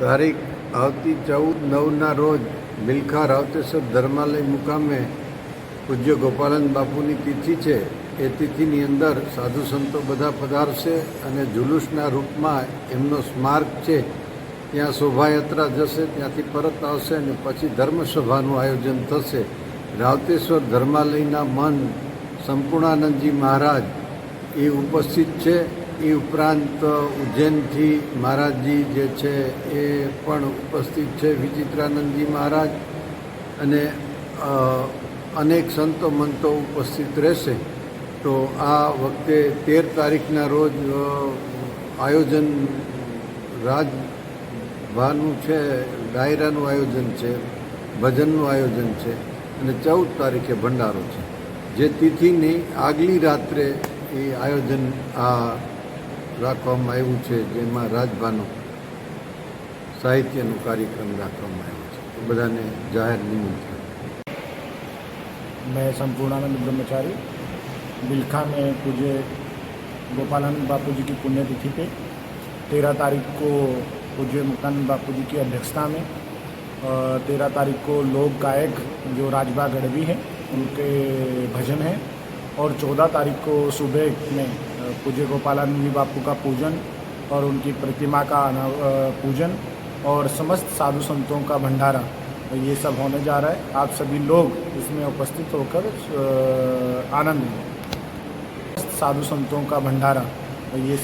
તારીખ આવતી 14/9ના રોજ બિલખા રાવતેશ્વર ધર્માલય મુકામે પૂજ્ય ગોપાલન બાપુની તિથિ છે. એ તિથિની અંદર સાધુ સંતો બધા પધારશે અને જુલુસના રૂપમાં એમનો સ્મારક છે ત્યાં શોભાયાત્રા જશે, ત્યાંથી પરત આવશે અને પછી ધર્મસભાનું આયોજન થશે. રાવતેશ્વર ધર્માલયના મન સંપૂર્ણાનંદજી મહારાજ એ ઉપસ્થિત છે. એ ઉપરાંત ઉજ્જૈનથી મહારાજજી જે છે એ પણ ઉપસ્થિત છે, વિચિત્રાનંદજી મહારાજ, અને અનેક સંતો મંતો ઉપસ્થિત રહેશે. તો આ વખતે 13 તારીખના રોજ આયોજન રાજભાનું છે, ડાયરાનું આયોજન છે, ભજનનું આયોજન છે અને 14 તારીખે ભંડારો છે. જે તિથિની આગલી રાત્રે એ આયોજન રાખવામાં આવ્યું છે, જેમાં રાજભાનો સાહિત્યનો કાર્યક્રમ રાખવામાં આવ્યો છે. તો બધાને જાહેર નિમંત્રણ. मैं संपूर्णानंद ब्रह्मचारी बिलखा में पूज्य गोपालानंद बापू जी की पुण्यतिथि पे 13 तारीख को पूज्य मुक्तानंद बापू जी की अध्यक्षता में 13 तारीख को लोक गायक जो राजबा गढ़वी हैं उनके भजन हैं, और 14 तारीख को सुबह में पूज्य गोपालानंद जी बापू का पूजन और उनकी प्रतिमा का पूजन और समस्त साधु संतों का भंडारा, ये सब होने जा रहा है. आप सभी लोग इसमें उपस्थित होकर आनंद लें. साधु संतों का भंडारा, ये सब